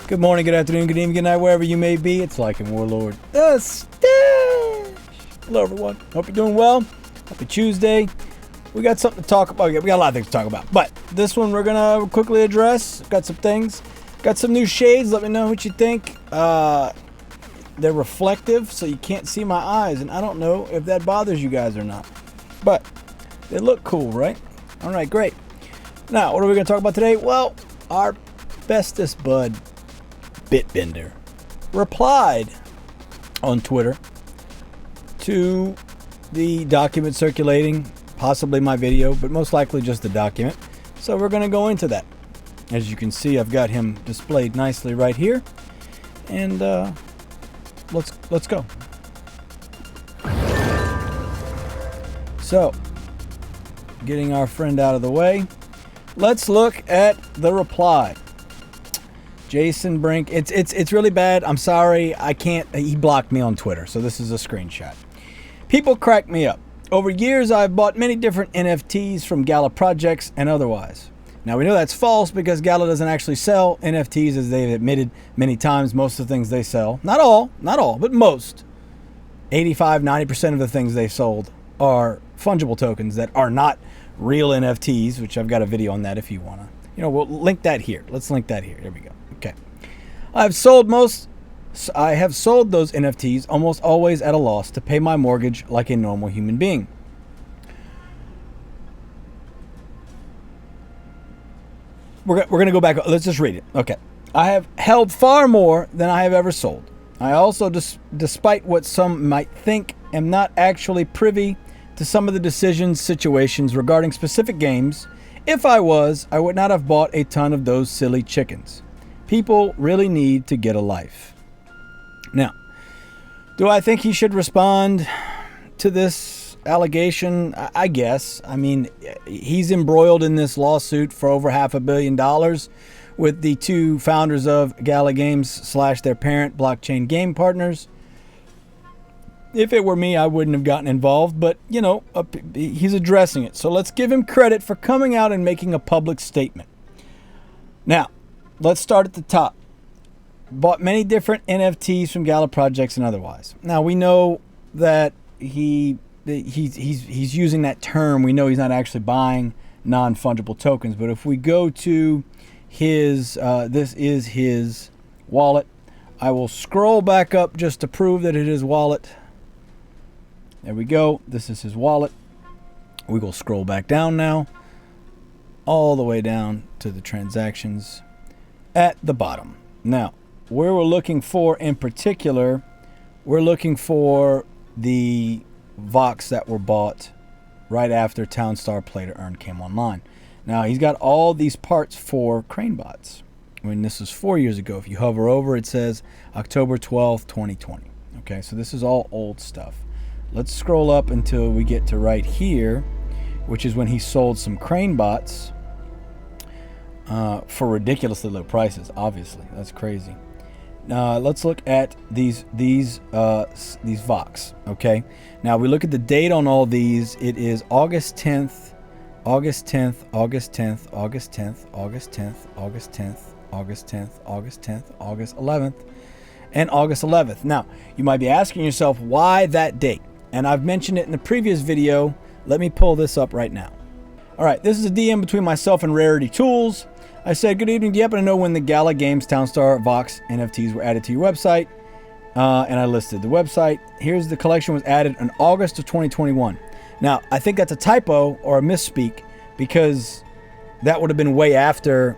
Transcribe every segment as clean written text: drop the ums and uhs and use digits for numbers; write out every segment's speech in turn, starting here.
Good morning, good afternoon, good evening, good night, wherever you may be. It's Like Warlord the Stash. Hello, everyone. Hope you're doing well. Happy Tuesday. We got something to talk about. We got a lot of things to talk about. But this one we're going to quickly address. Got some things. Got some new shades. Let me know what you think. They're reflective, so you can't see my eyes. And I don't know if that bothers you guys or not. But they look cool, right? All right, great. Now, what are we going to talk about today? Well, our bestest bud, Bitbender, replied on Twitter to the document circulating, possibly my video, but most likely just the document. So we're going to go into that. As you can see, I've got him displayed nicely right here. And let's go. So, getting our friend out of the way, let's look at the reply. Jason Brink, it's really bad. I'm sorry, I can't. He blocked me on Twitter, so this is a screenshot. People crack me up. Over years, I've bought many different NFTs from Gala projects and otherwise. Now, we know that's false because Gala doesn't actually sell NFTs, as they've admitted many times. Most of the things they sell, not all, but most, 85-90% of the things they sold are fungible tokens that are not real NFTs, which I've got a video on that if you want to. We'll link that here. Let's link that here. There we go. Okay. I have sold those NFTs almost always at a loss to pay my mortgage like a normal human being. We're going to go back. Let's just read it. Okay. I have held far more than I have ever sold. I also, despite what some might think, am not actually privy to some of the situations regarding specific games. If I was, I would not have bought a ton of those silly chickens. People really need to get a life. Now, do I think he should respond to this allegation? I guess. I mean, he's embroiled in this lawsuit for over $500 million with the two founders of Gala Games / their parent, Blockchain Game Partners. If it were me, I wouldn't have gotten involved, but, he's addressing it. So let's give him credit for coming out and making a public statement. Now, let's start at the top. Bought many different NFTs from Gala projects and otherwise. Now, we know that he's using that term. We know he's not actually buying non-fungible tokens, but if we go to his, this is his wallet. I will scroll back up just to prove that it is wallet. There we go. This is his wallet. We will scroll back down now, all the way down to the transactions at the bottom. Now, where we're looking for in particular, we're looking for the Vox that were bought right after Townstar Play to Earn came online. Now, he's got all these parts for CraneBots. This is 4 years ago. If you hover over, it says October 12th, 2020. Okay, so this is all old stuff. Let's scroll up until we get to right here, which is when he sold some CraneBots for ridiculously low prices. Obviously, that's crazy. Let's look at these Vox. Okay, now we look at the date on all these. It is August 10th, August 10th, August 10th, August 10th, August 10th, August 10th, August 10th, August 10th, August 11th, and August 11th. Now, you might be asking yourself, why that date? And I've mentioned it in the previous video. Let me pull this up right now. All right, this is a DM between myself and Rarity Tools. I said, good evening. Do you happen to know when the Gala Games Townstar Vox NFTs were added to your website? And I listed the website. Here's the collection was added in August of 2021. Now, I think that's a typo or a misspeak because that would have been way after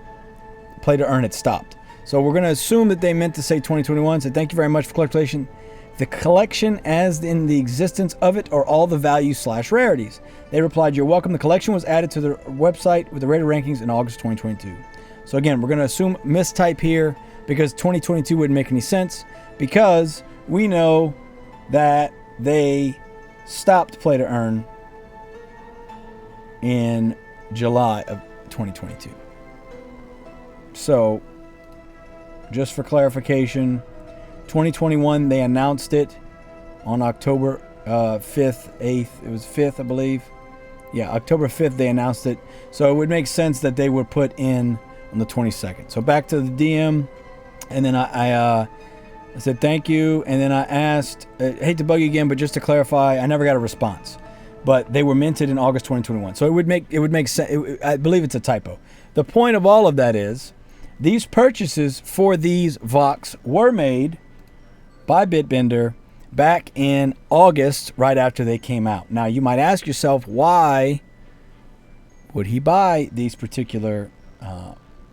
Play to Earn had stopped. So we're going to assume that they meant to say 2021. So thank you very much for collection. The collection as in the existence of it or all the values / rarities. They replied, you're welcome. The collection was added to the website with the rated rankings in August 2022. So again, we're going to assume mistype here because 2022 wouldn't make any sense because we know that they stopped Play to Earn in July of 2022. So just for clarification, 2021, they announced it on October 5th, 8th. It was 5th, I believe. Yeah, October 5th, they announced it. So it would make sense that they would put in on the 22nd. So back to the DM. And then I said thank you, and then I asked, hate to bug you again, but just to clarify, I never got a response. But they were minted in August 2021, so it would make sense. I believe it's a typo. The point of all of that is, these purchases for these Vox were made by Bitbender back in August, right after they came out. Now you might ask yourself, why would he buy these particular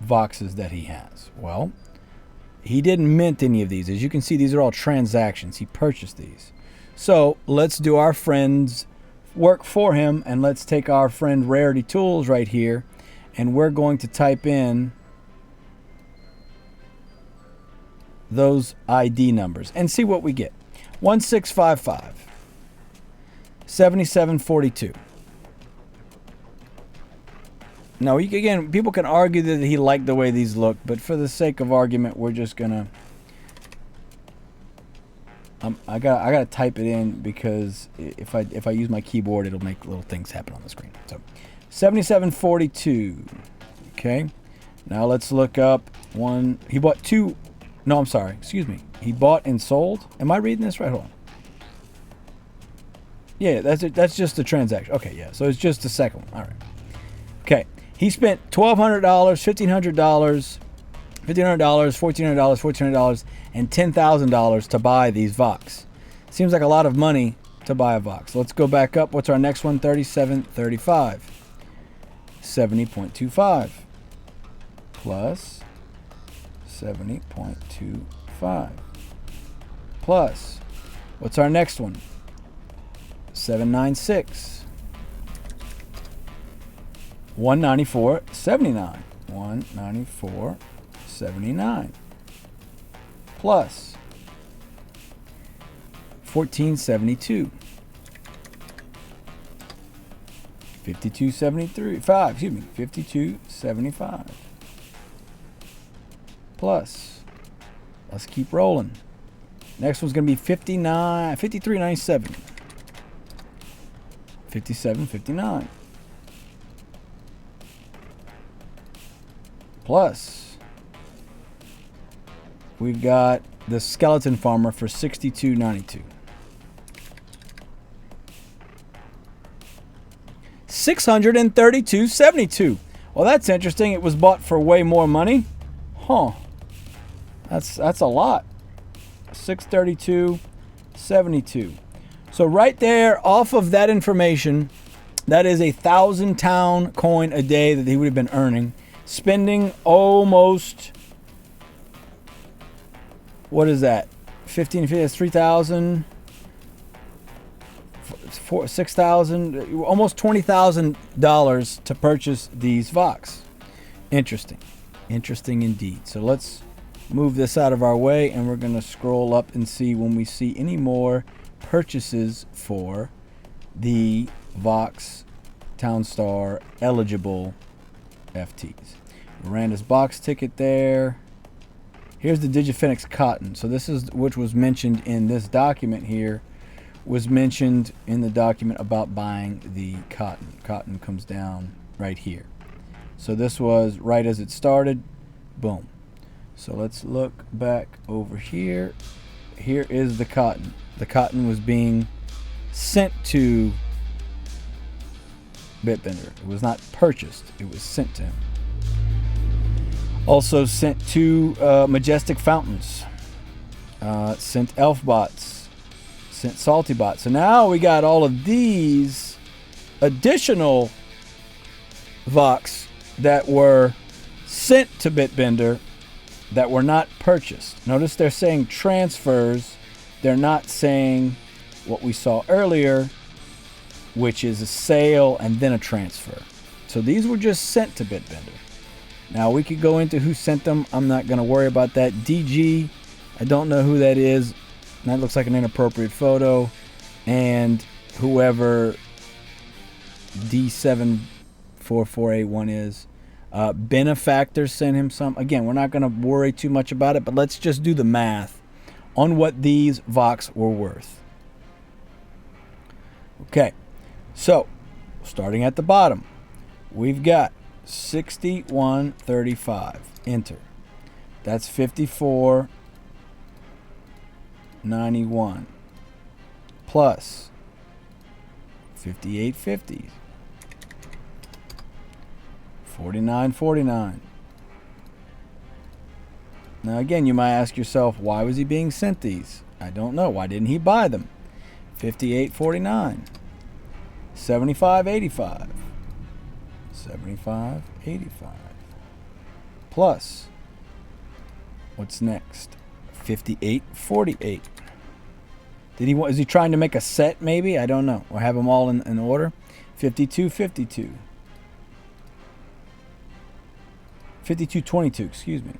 Voxes that he has? Well, he didn't mint any of these. As you can see, these are all transactions. He purchased these. So let's do our friend's work for him, and let's take our friend Rarity Tools right here, and we're going to type in those ID numbers and see what we get. 1655, 7742. Now, again, people can argue that he liked the way these look, but for the sake of argument, we're just gonna. I gotta type it in, because if I use my keyboard, it'll make little things happen on the screen. So, 7742. Okay. Now let's look up one. He bought two. No, I'm sorry. Excuse me. He bought and sold. Am I reading this right? Hold on. Yeah, that's it. That's just the transaction. Okay, yeah. So it's just the second one. All right. Okay. He spent $1,200, $1,500, $1,500, $1,400, $1,400, and $10,000 to buy these Vox. Seems like a lot of money to buy a Vox. Let's go back up. What's our next one? 3735. 70.25 plus 70.25 plus, what's our next one? 796. 194.79. 194.79 plus 1472. 52.73. Excuse me. 52.75 plus. Let's keep rolling. Next one's gonna be 53.97. 57.59 plus. We've got the skeleton farmer for 62.92. 632.72. Well, that's interesting. It was bought for way more money. Huh. That's a lot. 632.72. So right there, off of that information, that is 1,000 town coin a day that he would have been earning, spending almost, what is that? 1550, that's 3,000. 6,000, almost $20,000 to purchase these Vox. Interesting indeed. So let's move this out of our way, and we're going to scroll up and see when we see any more purchases for the Vox Townstar eligible FTs. Miranda's box ticket there. Here's the Digiphoenix cotton. So this is which was mentioned in this document here. Was mentioned in the document about buying the cotton. Cotton comes down right here. So this was right as it started. Boom. So let's look back over here. Here is the cotton. The cotton was being sent to Bitbender. It was not purchased. It was sent to him. Also sent to Majestic Fountains. Sent Elfbots. Sent Saltybot. So now we got all of these additional Vox that were sent to Bitbender that were not purchased. Notice they're saying transfers. They're not saying what we saw earlier, which is a sale and then a transfer. So these were just sent to Bitbender. Now we could go into who sent them. I'm not going to worry about that. DG, I don't know who that is. That looks like an inappropriate photo. And whoever D74481 is, Benefactor sent him some. Again, we're not going to worry too much about it, but let's just do the math on what these Vox were worth. Okay, so starting at the bottom, we've got 61.35. Enter. That's 54.91 plus 58.50. 49.49. Now again, you might ask yourself, why was he being sent these? I don't know. Why didn't he buy them? 58.49. 75.85. 75.85. Plus, what's next? 58.48. Is he trying to make a set maybe? I don't know. Or have them all in order? 52.52. 52.22, excuse me.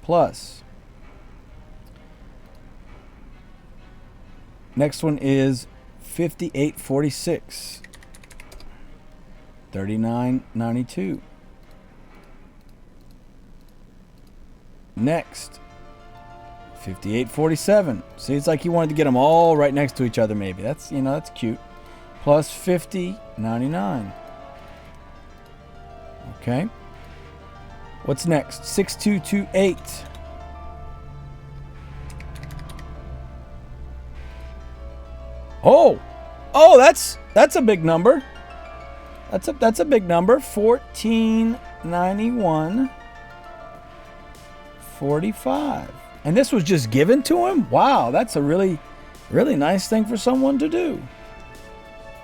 Plus, next one is 58.46. 39.92. Next, 58.47. See, it's like he wanted to get them all right next to each other maybe. That's, that's cute. Plus 50.99. Okay. What's next? 6228. Oh, that's a big number. That's a big number. 1491.45. And this was just given to him? Wow, that's a really, really nice thing for someone to do.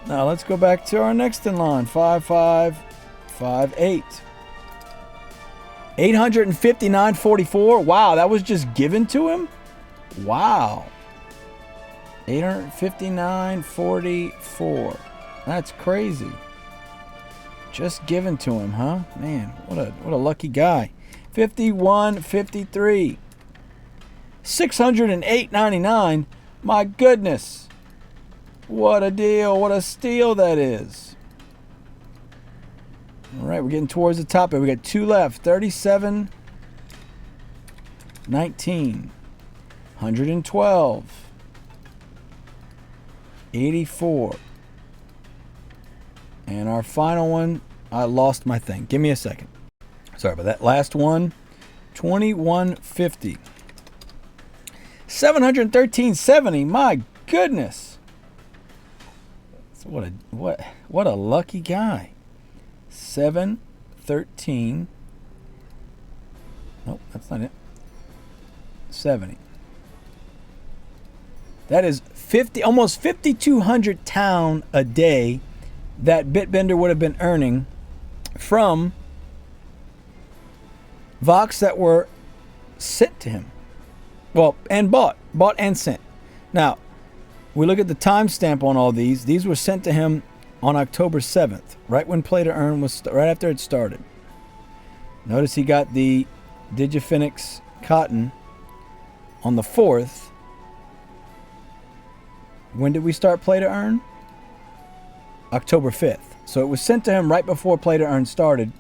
Now let's go back to our next in line. 5558. 859.44. Wow, that was just given to him? Wow. 859.44. That's crazy. Just given to him, huh? Man, what a lucky guy. 51.53. 608.99. My goodness. What a deal. What a steal that is. All right, we're getting towards the top here. We got two left. 37.19. 112. 84. And our final one, I lost my thing. Give me a second. Sorry about that. Last one, 21.50. 713.70. My goodness. So what a lucky guy. 713. Nope, that's not it. 70. That is 50, almost 5,200 town a day that Bitbender would have been earning from Vox that were sent to him. Well, and bought and sent. Now, we look at the timestamp on all these. These were sent to him on October 7th, right when Play to Earn was, right after it started. Notice he got the Digifinix Cotton on the 4th. When did we start Play to Earn? October 5th. So it was sent to him right before Play to Earn started.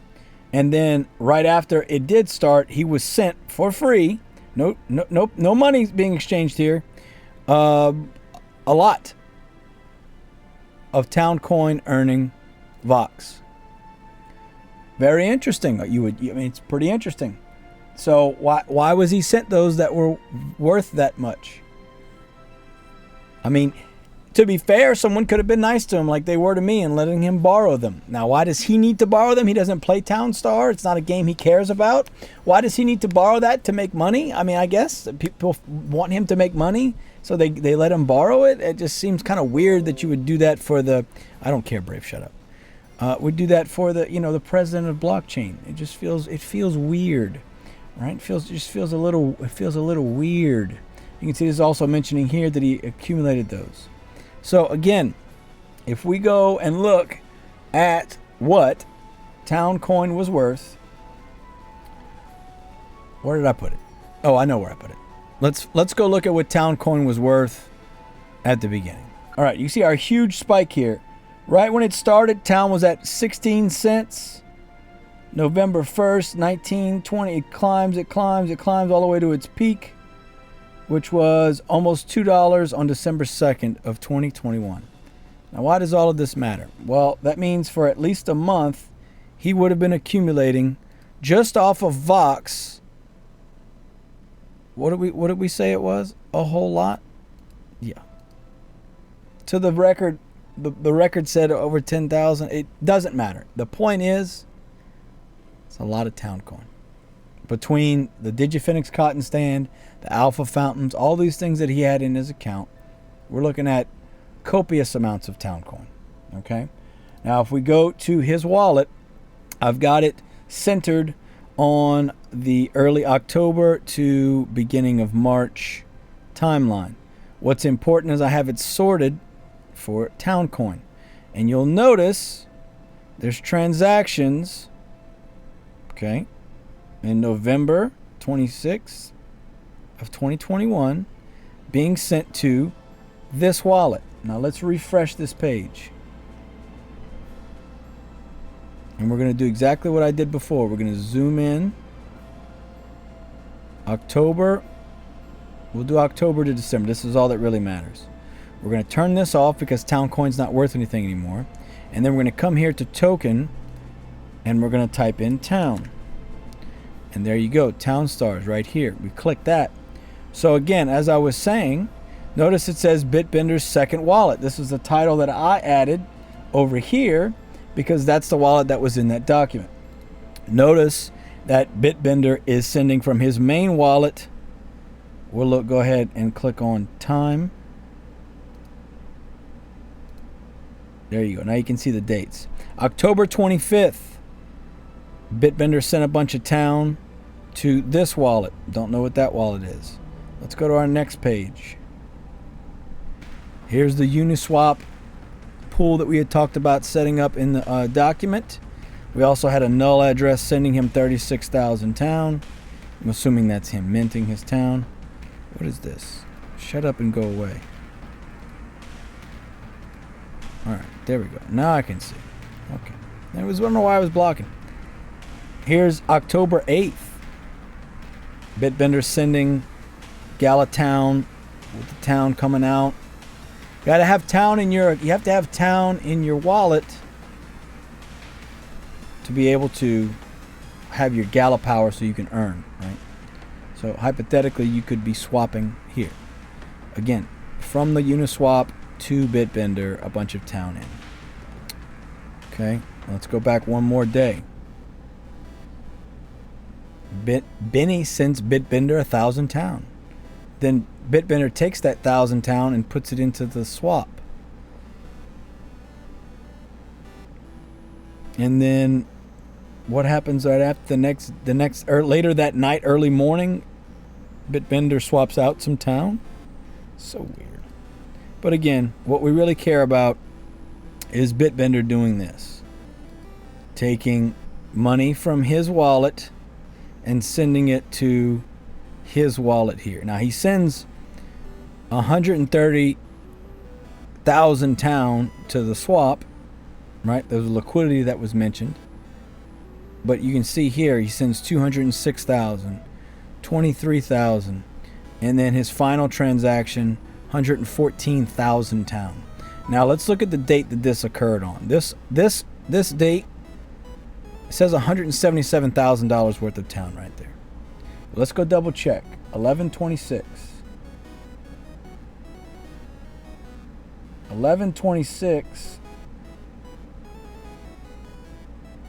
And then right after it did start, he was sent for free. No money being exchanged here. A lot of Town Coin earning Vox. Very interesting. I mean, it's pretty interesting. So why was he sent those that were worth that much? I mean, to be fair, someone could have been nice to him like they were to me and letting him borrow them. Now, why does he need to borrow them? He doesn't play Town Star. It's not a game he cares about. Why does he need to borrow that to make money? I mean, I guess people want him to make money, so they let him borrow it. It just seems kind of weird that you would do that for the... I don't care, Brave, shut up. Would do that for the, the president of blockchain. It feels weird, right? It feels a little weird. You can see this is also mentioning here that he accumulated those. So again, if we go and look at what Town Coin was worth, where did I put it? Oh, I know where I put it. Let's go look at what Town Coin was worth at the beginning. All right, you see our huge spike here. Right when it started, Town was at 16 cents. November 1st, 1920, it climbs all the way to its peak, which was almost $2 on December 2nd of 2021. Now, why does all of this matter? Well, that means for at least a month, he would have been accumulating just off of Vox What did we say it was? A whole lot? Yeah. To the record, the record said over 10,000. It doesn't matter. The point is, it's a lot of town coin. Between the Digifinix cotton stand, the Alpha fountains, all these things that he had in his account, we're looking at copious amounts of town coin. Okay? Now, if we go to his wallet, I've got it centered on the early October to beginning of March timeline. What's important is I have it sorted for town coin. And you'll notice there's transactions, okay, in November 26th of 2021 being sent to this wallet. Now let's refresh this page. And we're going to do exactly what I did before. We're going to zoom in. October. We'll do October to December. This is all that really matters. We're going to turn this off because town coin's not worth anything anymore. And then we're going to come here to token. And we're going to type in town. And there you go. Town stars right here. We click that. So again, as I was saying, notice it says Bitbender's second wallet. This is the title that I added over here, because that's the wallet that was in that document. Notice that Bitbender is sending from his main wallet. We'll go ahead and click on time. There you go. Now you can see the dates. October 25th, Bitbender sent a bunch of town to this wallet. Don't know what that wallet is. Let's go to our next page. Here's the Uniswap pool that we had talked about setting up in the document. We also had a null address sending him 36,000 town. I'm assuming that's him minting his town. What is this? Shut up and go away. Alright, there we go. Now I can see. Okay. I was wondering why I was blocking. Here's October 8th. Bitbender sending Gala town with the town coming out. You have to have town in your wallet to be able to have your Gala power so you can earn, right? So hypothetically, you could be swapping here. Again, from the Uniswap to Bitbender, a bunch of town in. Okay, let's go back one more day. Benny sends Bitbender 1,000 town. Then Bitbender takes that 1,000 town and puts it into the swap. And then what happens right after later that night, early morning, Bitbender swaps out some town? So weird. But again, what we really care about is Bitbender doing this. Taking money from his wallet and sending it to his wallet here. Now he sends 130,000 town to the swap, right? There's a liquidity that was mentioned. But you can see here he sends 206,000, 23,000, and then his final transaction 114,000 town. Now let's look at the date that this occurred on. This date says $177,000 worth of town right there. Let's go double check. 11/26. 11/26.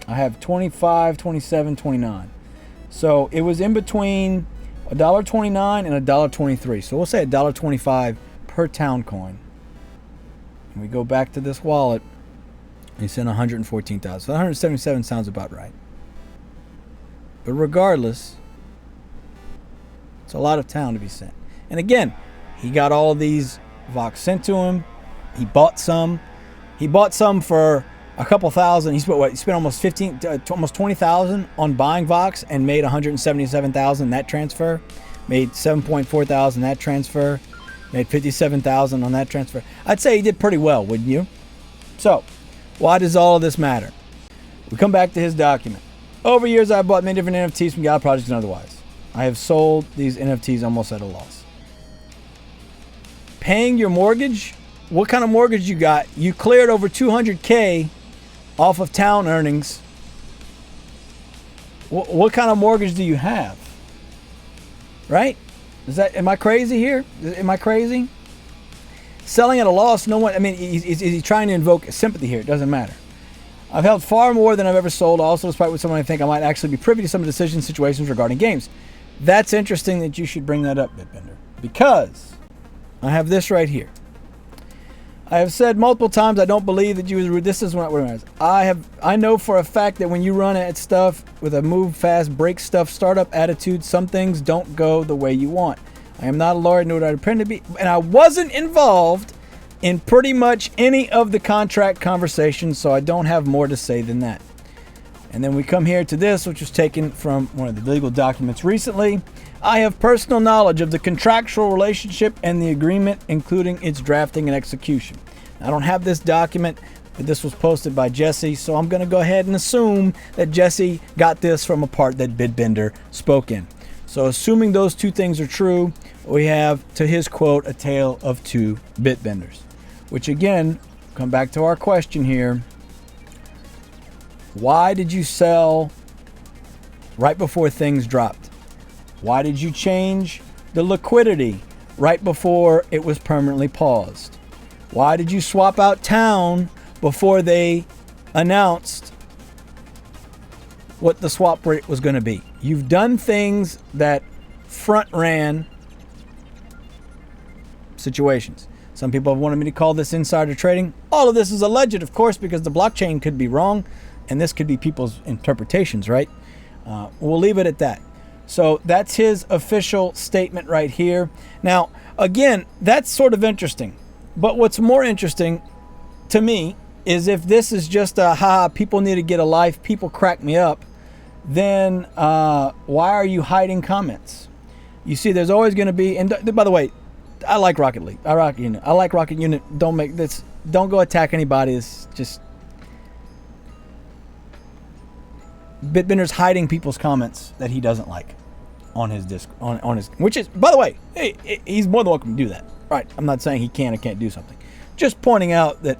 I have 25, 27, 29. So it was in between $1.29 and $1.23. So we'll say $1.25 per town coin. And we go back to this wallet. And he sent 114,000. So 177 sounds about right. But regardless, it's a lot of town to be sent. And again, he got all of these Vox sent to him. He bought some. He bought some for a couple thousand. He spent what? He spent almost almost 20,000 on buying Vox and made 177,000 that transfer. Made 7.4 thousand that transfer. Made 57,000 on that transfer. I'd say he did pretty well, wouldn't you? So, why does all of this matter? We come back to his document. Over years, I've bought many different NFTs from Gala projects and otherwise. I have sold these NFTs almost at a loss. Paying your mortgage? What kind of mortgage you got? You cleared over 200K off of town earnings. What kind of mortgage do you have? Right? Am I crazy here? Am I crazy? Selling at a loss, no one, I mean, is he trying to invoke sympathy here? It doesn't matter. I've held far more than I've ever sold, also despite what someone I think I might actually be privy to some decision situations regarding games. That's interesting that you should bring that up, Bitbender, because I have this right here. I have said multiple times I don't believe that you. This is what it is. I know for a fact that when you run at stuff with a move fast, break stuff, startup attitude, some things don't go the way you want. I am not a lawyer, nor do I pretend to be, and I wasn't involved in pretty much any of the contract conversations, so I don't have more to say than that. And then we come here to this, which was taken from one of the legal documents recently. I have personal knowledge of the contractual relationship and the agreement, including its drafting and execution. I don't have this document, but this was posted by Jesse, so I'm going to go ahead and assume that Jesse got this from a part that Bitbender spoke in. So assuming those two things are true, we have, to his quote, a tale of two Bitbenders. Which again, come back to our question here. Why did you sell right before things dropped? Why did you change the liquidity right before it was permanently paused? Why did you swap out town before they announced what the swap rate was going to be? You've done things that front ran situations. Some people have wanted me to call this insider trading. All of this is alleged, of course, because the blockchain could be wrong, and this could be people's interpretations, right? We'll leave it at that. So that's his official statement right here. Now, again, that's sort of interesting. But what's more interesting to me is if this is just a, people need to get a life, people crack me up, then why are you hiding comments? You see, there's always going to be, and by the way, I like Rocket League. I like Rocket Unit. Don't go attack anybody. It's just Bitbender's hiding people's comments that he doesn't like on his disc, on his, which is, by the way, hey, he's more than welcome to do that. Right? I'm not saying he can or can't do something. Just pointing out that,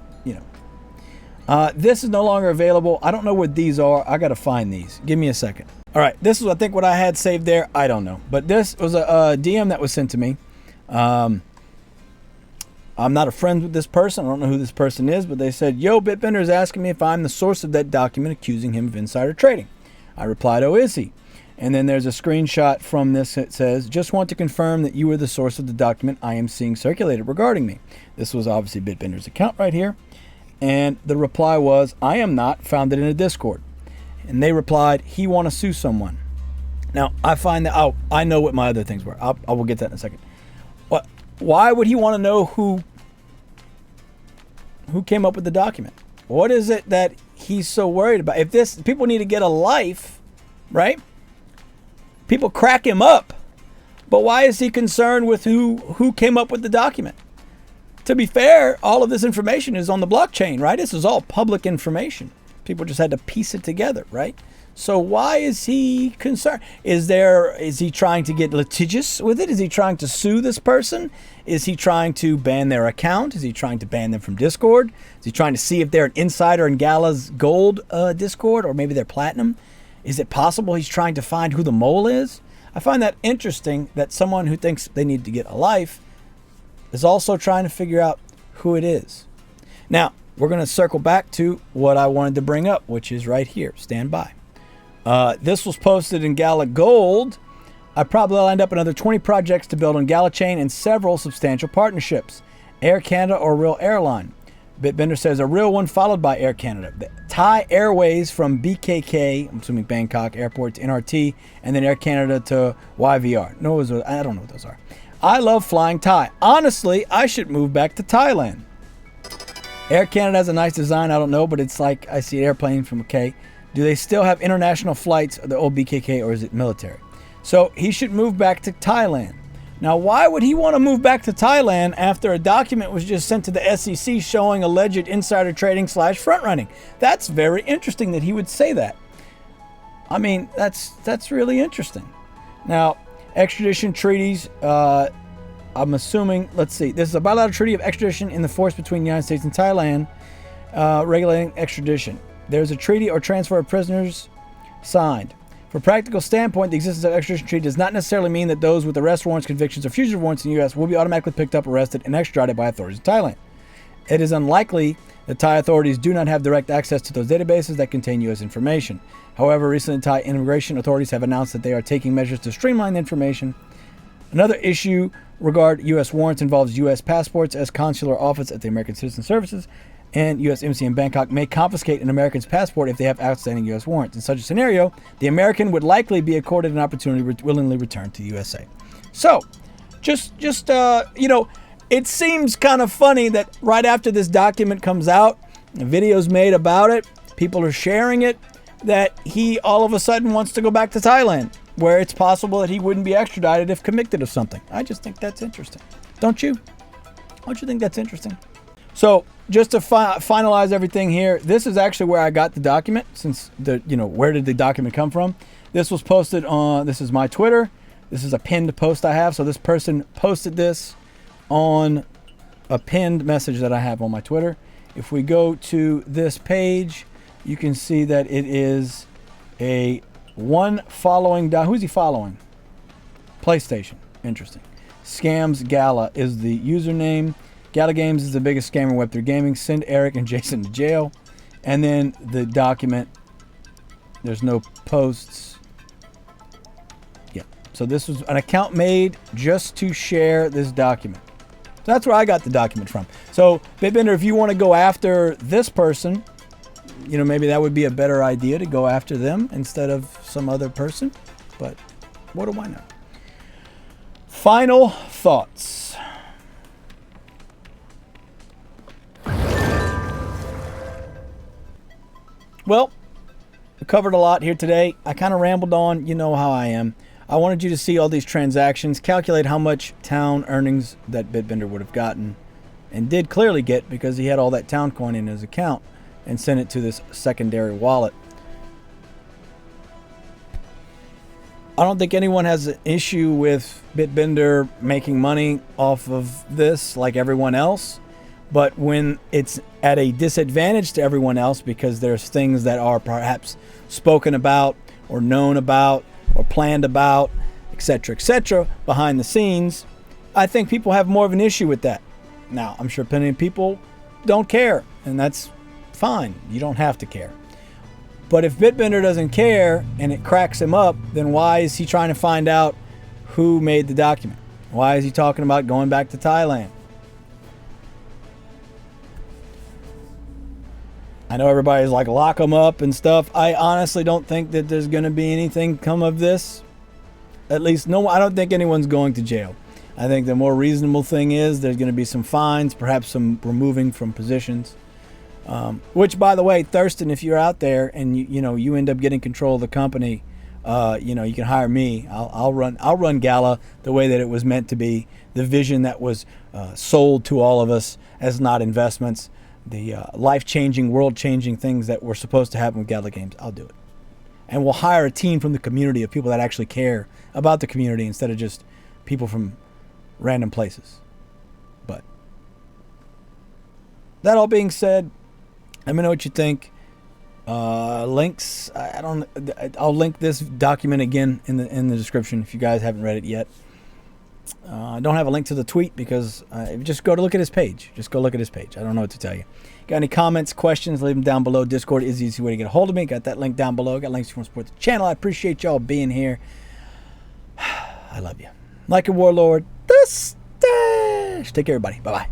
this is no longer available. I don't know what these are. I got to find these. Give me a second. All right. This is, I think, what I had saved there. I don't know. But this was a DM that was sent to me. I'm not a friend with this person. I don't know who this person is, but they said, yo, Bitbender is asking me if I'm the source of that document accusing him of insider trading. I replied, oh, is he? And then there's a screenshot from this that says, just want to confirm that you were the source of the document I am seeing circulated regarding me. This was obviously Bitbender's account right here. And the reply was, I am not, found it in a Discord. And they replied, he want to sue someone. Now, I find that, I know what my other things were. I will get that in a second. Why would he want to know who came up with the document? What is it that he's so worried about? If this, people need to get a life, right? People crack him up. But why is he concerned with who came up with the document? To be fair, all of this information is on the blockchain, right? This is all public information. People just had to piece it together, right? So why is he concerned? Is he trying to get litigious with it? Is he trying to sue this person? Is he trying to ban their account? Is he trying to ban them from Discord? Is he trying to see if they're an insider in Gala's gold Discord, or maybe they're platinum? Is it possible he's trying to find who the mole is? I find that interesting that someone who thinks they need to get a life is also trying to figure out who it is. Now, we're going to circle back to what I wanted to bring up, which is right here. Stand by. This was posted in Gala Gold. I probably lined up another 20 projects to build on Gala Chain and several substantial partnerships. Air Canada or Real Airline. Bitbender says a real one followed by Air Canada. Thai Airways from BKK, I'm assuming Bangkok Airport, to NRT, and then Air Canada to YVR. No, I don't know what those are. I love flying Thai. Honestly, I should move back to Thailand. Air Canada has a nice design. I don't know, but it's like I see an airplane from OK. Do they still have international flights, the old BKK, or is it military? So he should move back to Thailand. Now, why would he want to move back to Thailand after a document was just sent to the SEC showing alleged insider trading / front running? That's very interesting that he would say that. I mean, that's really interesting. Now, extradition treaties, I'm assuming, let's see. This is a bilateral treaty of extradition in the force between the United States and Thailand regulating extradition. There's a treaty or transfer of prisoners signed. For a practical standpoint, the existence of extradition treaty does not necessarily mean that those with arrest warrants, convictions, or fugitive warrants in the U.S. will be automatically picked up, arrested, and extradited by authorities in Thailand. It is unlikely that Thai authorities do not have direct access to those databases that contain U.S. information. However, recently Thai immigration authorities have announced that they are taking measures to streamline the information. Another issue regarding U.S. warrants involves U.S. passports, as consular office at the American Citizen Services and U.S. Embassy in Bangkok may confiscate an American's passport if they have outstanding U.S. warrants. In such a scenario, the American would likely be accorded an opportunity to willingly return to the USA. So, it seems kind of funny that right after this document comes out, a video's made about it, people are sharing it, that he all of a sudden wants to go back to Thailand, where it's possible that he wouldn't be extradited if convicted of something. I just think that's interesting. Don't you? Don't you think that's interesting? So, just to finalize everything here, this is actually where I got the document, since where did the document come from? This was posted on, this is my Twitter. This is a pinned post I have. So this person posted this on a pinned message that I have on my Twitter. If we go to this page, you can see that it is a one following, who's he following? PlayStation. Interesting. Scams Gala is the username. Gala Games is the biggest scammer in Web3 gaming. Send Eric and Jason to jail. And then the document, there's no posts. Yeah. So this was an account made just to share this document. So that's where I got the document from. So Bitbender, if you want to go after this person, maybe that would be a better idea to go after them instead of some other person. But what do I know? Final thoughts. Well, we covered a lot here today. I kind of rambled on. You know how I am. I wanted you to see all these transactions, calculate how much town earnings that Bitbender would have gotten, and did clearly get because he had all that town coin in his account and sent it to this secondary wallet. I don't think anyone has an issue with Bitbender making money off of this like everyone else. But when it's at a disadvantage to everyone else because there's things that are perhaps spoken about or known about or planned about, etc., behind the scenes, I think people have more of an issue with that. Now, I'm sure plenty of people don't care, and that's fine. You don't have to care. But if Bitbender doesn't care and it cracks him up, then why is he trying to find out who made the document? Why is he talking about going back to Thailand? I know everybody's like, lock them up and stuff. I honestly don't think that there's going to be anything come of this. At least, no, I don't think anyone's going to jail. I think the more reasonable thing is there's going to be some fines, perhaps some removing from positions. Which, by the way, Thurston, if you're out there and you end up getting control of the company, you can hire me. I'll run Gala the way that it was meant to be. The vision that was sold to all of us as not investments. The life-changing, world-changing things that were supposed to happen with Gala Games, I'll do it. And we'll hire a team from the community of people that actually care about the community instead of just people from random places. But that all being said, let me know what you think. Links, I'll link this document again in the description if you guys haven't read it yet. I don't have a link to the tweet because just go to look at his page. Just go look at his page. I don't know what to tell you. Got any comments, questions, leave them down below. Discord is the easy way to get a hold of me. Got that link down below. Got links if you want to support the channel. I appreciate y'all being here. I love you. Like a warlord, the stash. Take care, everybody. Bye-bye.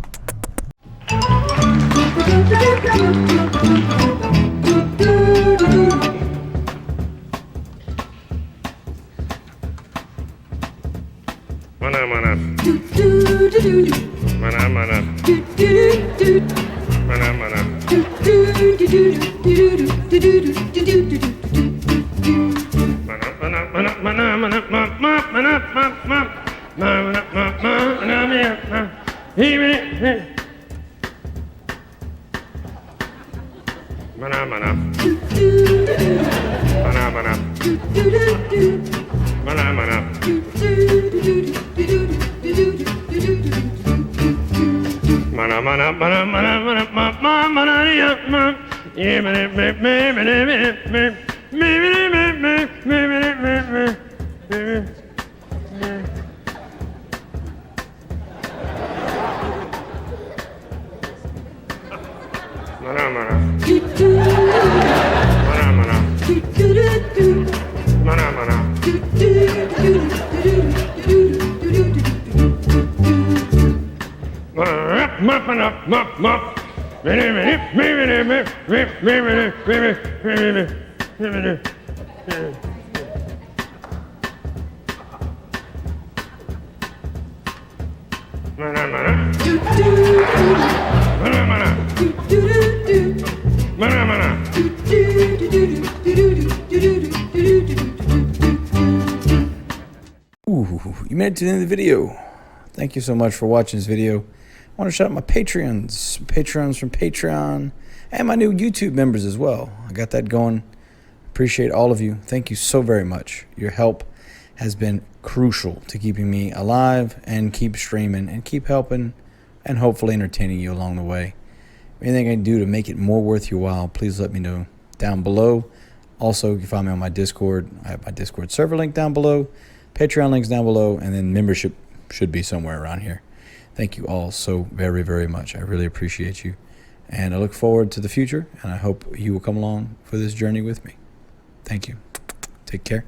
MANAMANA. MANAMANA. MANAMANA. Manamana. Ooh, you made it to the end of the video. Thank you so much for watching this video. I want to shout out my Patreons from Patreon, and my new YouTube members as well. I got that going. Appreciate all of you. Thank you so very much. Your help has been crucial to keeping me alive and keep streaming and keep helping and hopefully entertaining you along the way. Anything I can do to make it more worth your while, please let me know down below. Also, you can find me on my Discord. I have my Discord server link down below, Patreon links down below, and then membership should be somewhere around here. Thank you all so very, very much. I really appreciate you. And I look forward to the future, and I hope you will come along for this journey with me. Thank you. Take care.